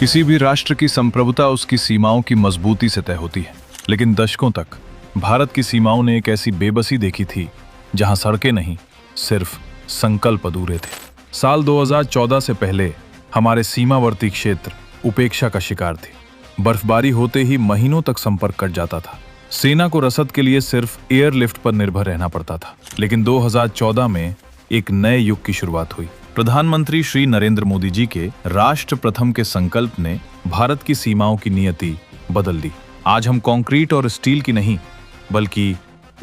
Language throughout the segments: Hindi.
किसी भी राष्ट्र की संप्रभुता उसकी सीमाओं की मजबूती से तय होती है, लेकिन दशकों तक भारत की सीमाओं ने एक ऐसी बेबसी देखी थी जहां सड़कें नहीं, सिर्फ संकल्प अधूरे थे। साल 2014 से पहले हमारे सीमावर्ती क्षेत्र उपेक्षा का शिकार थे। बर्फबारी होते ही महीनों तक संपर्क कट जाता था। सेना को रसद के लिए सिर्फ एयरलिफ्ट पर निर्भर रहना पड़ता था। लेकिन 2014 में एक नए युग की शुरुआत हुई। प्रधानमंत्री श्री नरेंद्र मोदी जी के राष्ट्र प्रथम के संकल्प ने भारत की सीमाओं की नियति बदल दी। आज हम कंक्रीट और स्टील की नहीं, बल्कि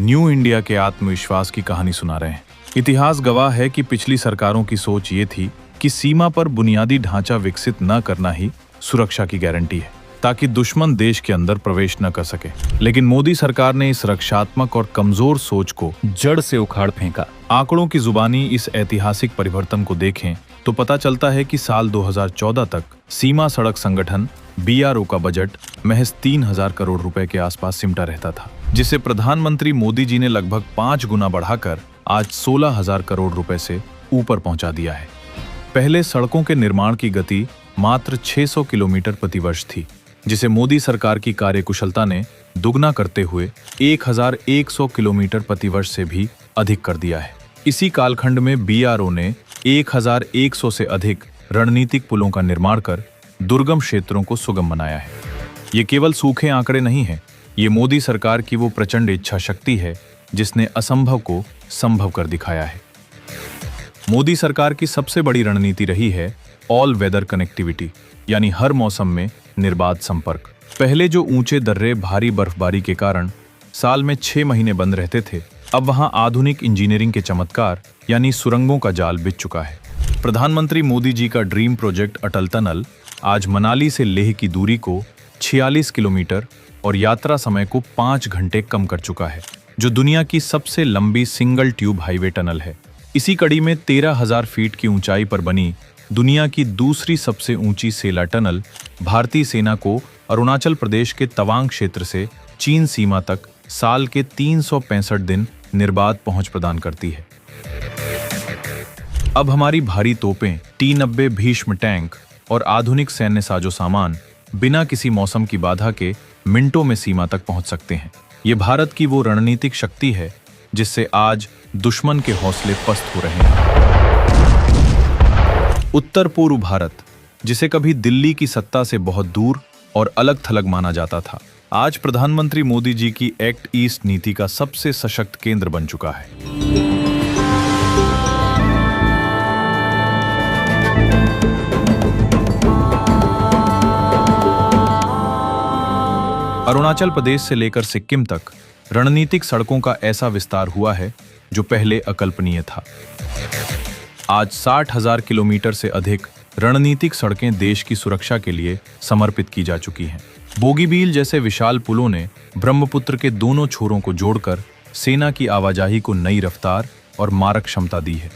न्यू इंडिया के आत्मविश्वास की कहानी सुना रहे हैं। इतिहास गवाह है कि पिछली सरकारों की सोच ये थी कि सीमा पर बुनियादी ढांचा विकसित न करना ही सुरक्षा की गारंटी है, ताकि दुश्मन देश के अंदर प्रवेश न कर सके। लेकिन मोदी सरकार ने इस रक्षात्मक और कमजोर सोच को जड़ से उखाड़ फेंका। आंकड़ों की जुबानी इस ऐतिहासिक परिवर्तन को देखें तो पता चलता है कि साल 2014 तक सीमा सड़क संगठन BRO का बजट महज 3000 करोड़ रुपए के आसपास सिमटा रहता था, जिसे प्रधानमंत्री मोदी जी ने लगभग 5 गुना बढ़ाकर आज 16,000 करोड़ रुपए से ऊपर पहुंचा दिया है। पहले सड़कों के निर्माण की गति मात्र 600 किलोमीटर प्रति वर्ष थी, जिसे मोदी सरकार की कार्यकुशलता ने दुगना करते हुए 1100 किलोमीटर प्रति वर्ष से भी अधिक कर दिया है। इसी कालखंड में BRO ने 1100 से अधिक रणनीतिक पुलों का निर्माण कर दुर्गम क्षेत्रों को सुगम बनाया है। ये केवल सूखे आंकड़े नहीं हैं, ये मोदी सरकार की वो प्रचंड इच्छा शक्ति है जिसने असंभव को संभव कर दिखाया है। मोदी सरकार की सबसे बड़ी रणनीति रही है ऑल वेदर कनेक्टिविटी, यानी हर मौसम में निर्बाध संपर्क। पहले जो ऊंचे दर्रे भारी बर्फबारी के कारण साल में 6 महीने बंद रहते थे, अब वहां आधुनिक इंजीनियरिंग के चमत्कार यानी सुरंगों का जाल बिछ चुका है। प्रधानमंत्री मोदी जी का ड्रीम प्रोजेक्ट अटल टनल आज मनाली से लेह की दूरी को 46 किलोमीटर और यात्रा समय को 5 घंटे कम कर चुका है, जो दुनिया की सबसे लंबी सिंगल ट्यूब हाईवे टनल है। इसी कड़ी में 13,000 फीट की ऊंचाई पर बनी दुनिया की दूसरी सबसे ऊंची सेला टनल भारतीय सेना को अरुणाचल प्रदेश के तवांग क्षेत्र से चीन सीमा तक साल के 365 दिन निर्बाध पहुंच प्रदान करती है। अब हमारी भारी तोपें, T-90 भीष्म टैंक और आधुनिक सैन्य साजो सामान बिना किसी मौसम की बाधा के मिनटों में सीमा तक पहुंच सकते हैं। ये भारत की वो रणनीतिक शक्ति है जिससे आज दुश्मन के हौसले पस्त हो रहे हैं। उत्तर पूर्व भारत, जिसे कभी दिल्ली की सत्ता से बहुत दूर और अलग थलग माना जाता था, आज प्रधानमंत्री मोदी जी की एक्ट ईस्ट नीति का सबसे सशक्त केंद्र बन चुका है। अरुणाचल प्रदेश से लेकर सिक्किम तक रणनीतिक सड़कों का ऐसा विस्तार हुआ है जो पहले अकल्पनीय था। आज 60,000 किलोमीटर से अधिक रणनीतिक सड़कें देश की सुरक्षा के लिए समर्पित की जा चुकी हैं। बोगीबील जैसे विशाल पुलों ने ब्रह्मपुत्र के दोनों छोरों को जोड़कर सेना की आवाजाही को नई रफ्तार और मारक क्षमता दी है।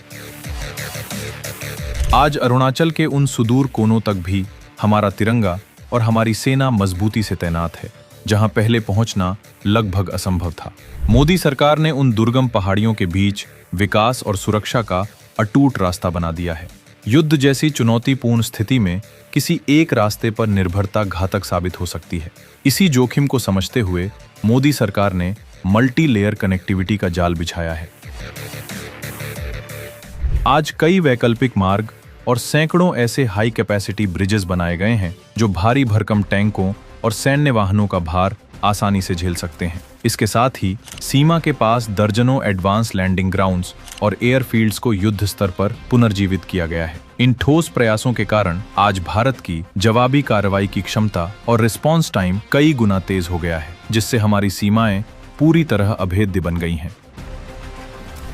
आज अरुणाचल के उन सुदूर कोनों तक भी हमारा तिरंगा और हमारी सेना मजबूती से तैनात है, जहां पहले पहुंचना लगभग असंभव था। मोदी सरकार ने उन दुर्गम पहाड़ियों के बीच विकास और सुरक्षा का अटूट रास्ता बना दिया है। युद्ध जैसी चुनौतीपूर्ण स्थिति में किसी एक रास्ते पर निर्भरता घातक साबित हो सकती है। इसी जोखिम को समझते हुए मोदी सरकार ने मल्टी लेयर कनेक्टिविटी का जाल बिछाया है। आज कई वैकल्पिक मार्ग और सैकड़ों ऐसे हाई कैपेसिटी ब्रिजेस बनाए गए हैं जो भारी भरकम टैंकों और सैन्य वाहनों का भार आसानी से झेल सकते हैं। इसके साथ ही सीमा के पास दर्जनों एडवांस लैंडिंग ग्राउंड्स और एयरफील्ड्स को युद्ध स्तर पर पुनर्जीवित किया गया है। इन ठोस प्रयासों के कारण आज भारत की जवाबी कार्रवाई की क्षमता और रिस्पॉन्स टाइम कई गुना तेज हो गया है, जिससे हमारी सीमाएं पूरी तरह अभेद्य बन गई हैं।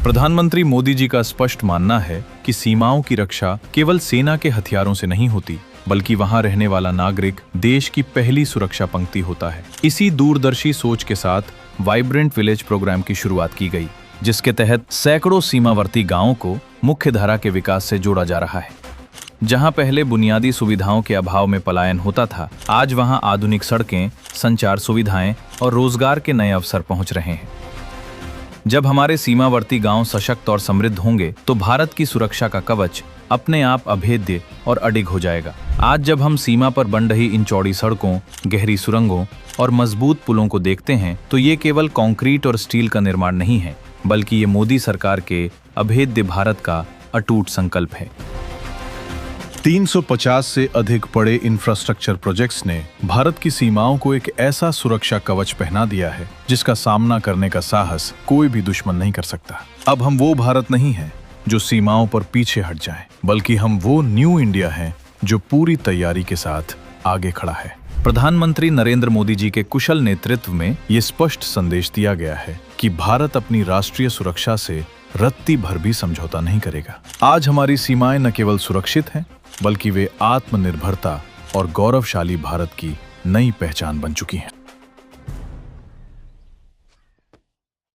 प्रधानमंत्री मोदी जी का स्पष्ट मानना है कि सीमाओं की रक्षा केवल सेना के हथियारों से नहीं होती, बल्कि वहां रहने वाला नागरिक देश की पहली सुरक्षा पंक्ति होता है। इसी दूरदर्शी सोच के साथ वाइब्रेंट विलेज प्रोग्राम की शुरुआत की गई, जिसके तहत सैकड़ों सीमावर्ती गांवों को मुख्यधारा के विकास से जोड़ा जा रहा है। जहां पहले बुनियादी सुविधाओं के अभाव में पलायन होता था, आज वहां आधुनिक सड़कें, संचार सुविधाएं और रोजगार के नए अवसर पहुंच रहे हैं। जब हमारे सीमावर्ती गांव सशक्त और समृद्ध होंगे तो भारत की सुरक्षा का कवच अपने आप अभेद्य और अडिग हो जाएगा। आज जब हम सीमा पर बन रही इन चौड़ी सड़कों, गहरी सुरंगों और मजबूत पुलों को देखते हैं तो ये केवल कंक्रीट और स्टील का निर्माण नहीं है, बल्कि ये मोदी सरकार के अभेद्य भारत का अटूट संकल्प है। 350 से अधिक बड़े इंफ्रास्ट्रक्चर प्रोजेक्ट्स ने भारत की सीमाओं को एक ऐसा सुरक्षा कवच पहना दिया है जिसका सामना करने का साहस कोई भी दुश्मन नहीं कर सकता। अब हम वो भारत नहीं हैं जो सीमाओं पर पीछे हट जाएं, बल्कि हम वो न्यू इंडिया हैं जो पूरी तैयारी के साथ आगे खड़ा है। प्रधानमंत्री नरेंद्र मोदी जी के कुशल नेतृत्व में ये स्पष्ट संदेश दिया गया है कि भारत अपनी राष्ट्रीय सुरक्षा से रत्ती भर भी समझौता नहीं करेगा। आज हमारी सीमाएं न केवल सुरक्षित हैं, बल्कि वे आत्मनिर्भरता और गौरवशाली भारत की नई पहचान बन चुकी हैं।